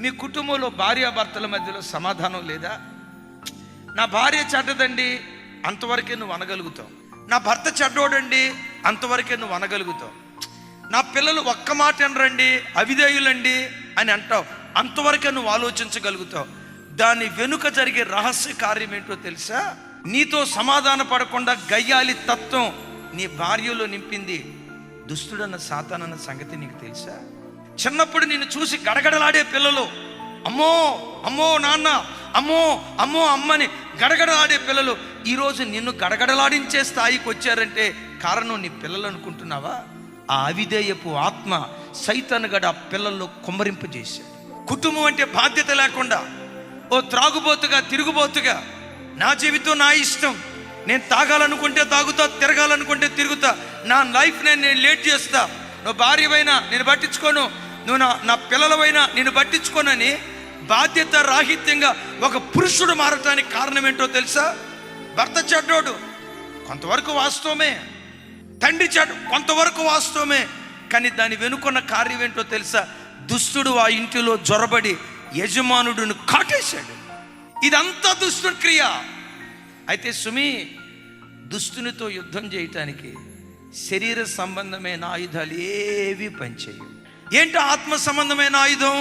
మీ కుటుంబంలో భార్యాభర్తల మధ్యలో సమాధానం లేదా? నా భార్య చెడ్డదండి, అంతవరకే నువ్వు అనగలుగుతావు. నా భర్త చెడ్డోడండి, అంతవరకే నువ్వు అనగలుగుతావు. నా పిల్లలు ఒక్క మాట అనరండి, అవిధేయులండి అని అంటావు, అంతవరకే నువ్వు ఆలోచించగలుగుతావు. దాని వెనుక జరిగే రహస్య కార్యం ఏంటో తెలుసా? నీతో సమాధాన పడకుండా గయ్యాలి తత్వం నీ భార్యలో నింపింది దుష్టుడన్న సాతానన్న సంగతి నీకు తెలుసా? చిన్నప్పుడు నిన్ను చూసి గడగడలాడే పిల్లలు, అమ్మో అమ్మో నాన్న, అమ్మో అమ్మో అమ్మని గడగడలాడే పిల్లలు ఈరోజు నిన్ను గడగడలాడించే స్థాయికి వచ్చారంటే కారణం నీ పిల్లలు అనుకుంటున్నావా? ఆ అవిధేయపు ఆత్మ సైతానుగడ ఆ పిల్లల్లో కుమ్మరింపజేశాడు. కుటుంబం అంటే బాధ్యత లేకుండా ఓ త్రాగుబోతుగా, తిరుగుబోతుగా, నా జీవితం నా ఇష్టం, నేను తాగాలనుకుంటే తాగుతా, తిరగాలనుకుంటే తిరుగుతా, నా లైఫ్ నేను లేట్ చేస్తా, నువ్వు భార్యవైనా నేను పట్టించుకోను, నువ్వు నా పిల్లలవైనా నేను పట్టించుకోనని బాధ్యత రాహిత్యంగా ఒక పురుషుడు మారటానికి కారణం ఏంటో తెలుసా? భర్త చెడ్డోడు కొంతవరకు వాస్తవమే, తండ్రి చెడ్డ కొంతవరకు వాస్తవమే, కానీ దాని వెనుకున్న కార్యం ఏంటో తెలుసా? దుష్టుడు ఆ ఇంటిలో జొరబడి యజమానుడిని కాటేశాడు. ఇదంతా దుష్టుడి క్రియ. అయితే సుమి, దుష్టునితో యుద్ధం చేయటానికి శరీర సంబంధమైన ఆయుధాలు ఏవి పనిచేయవు. ఏంటి ఆత్మ సంబంధమైన ఆయుధం?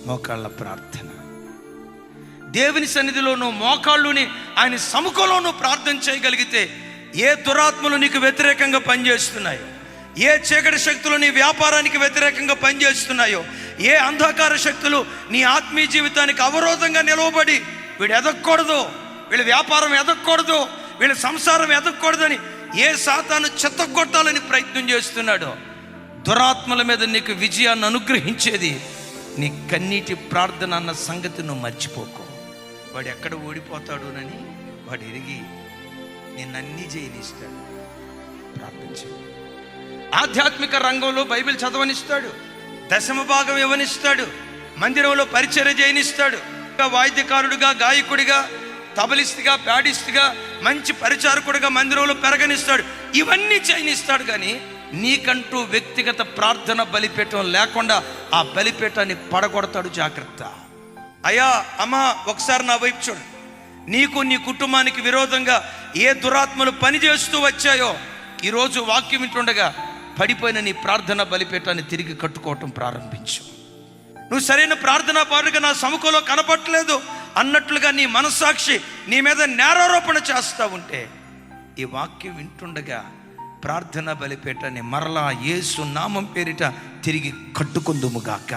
మోకాళ్ళ ప్రార్థన. దేవుని సన్నిధిలోనూ మోకాళ్ళుని ఆయన సముఖంలోనూ ప్రార్థన చేయగలిగితే ఏ దురాత్మలు నీకు వ్యతిరేకంగా పనిచేస్తున్నాయో, ఏ చీకటి శక్తులు నీ వ్యాపారానికి వ్యతిరేకంగా పనిచేస్తున్నాయో, ఏ అంధకార శక్తులు నీ ఆత్మీయ జీవితానికి అవరోధంగా నిలవబడి వీడు ఎదగకూడదు, వీళ్ళ వ్యాపారం ఎదగకూడదు, వీళ్ళ సంసారం ఎదగకూడదని ఏ సాతాను చెత్తగొట్టాలని ప్రయత్నం చేస్తున్నాడో, దురాత్మల మీద నీకు విజయాన్ని అనుగ్రహించేది నీ కన్నీటి ప్రార్థన అన్న సంగతి నువ్వు మర్చిపోకు. వాడు ఎక్కడ ఓడిపోతాడోనని వాడు ఎరిగి నిన్నన్నీ చేయనిస్తాడు. ప్రార్థించు. ఆధ్యాత్మిక రంగంలో బైబిల్ చదవనిస్తాడు, దశమ భాగం ఇవ్వనిస్తాడు, మందిరంలో పరిచర్య చేయనిస్తాడు, వాయిద్యకారుడిగా, గాయకుడిగా, తబలిస్ట్గా, ప్యాడిస్ట్గా, మంచి పరిచారకుడిగా మందిరంలో పెరగనిస్తాడు. ఇవన్నీ చేయనిస్తాడు. కానీ నీకంటూ వ్యక్తిగత ప్రార్థన బలిపీఠం లేకుండా ఆ బలిపీఠాన్ని పడగొడతాడు. జాగ్రత్త. అయ్యా అమ్మా, ఒకసారి నా వైపు చూడు. నీకు నీ కుటుంబానికి విరోధంగా ఏ దురాత్మలు పనిచేస్తూ వచ్చాయో ఈరోజు వాక్యం వింటుండగా పడిపోయిన నీ ప్రార్థన బలిపీఠాన్ని తిరిగి కట్టుకోవటం ప్రారంభించు. నువ్వు సరైన ప్రార్థనా పరుడుగా నా సముఖంలో కనపట్లేదు అన్నట్లుగా నీ మనస్సాక్షి నీ మీద నేరారోపణ చేస్తూ ఉంటే ఈ వాక్యం వింటుండగా ప్రార్థన బలిపీఠాన్ని మరలా యేసు నామం పేరిట తిరిగి కట్టుకుందుముగాక.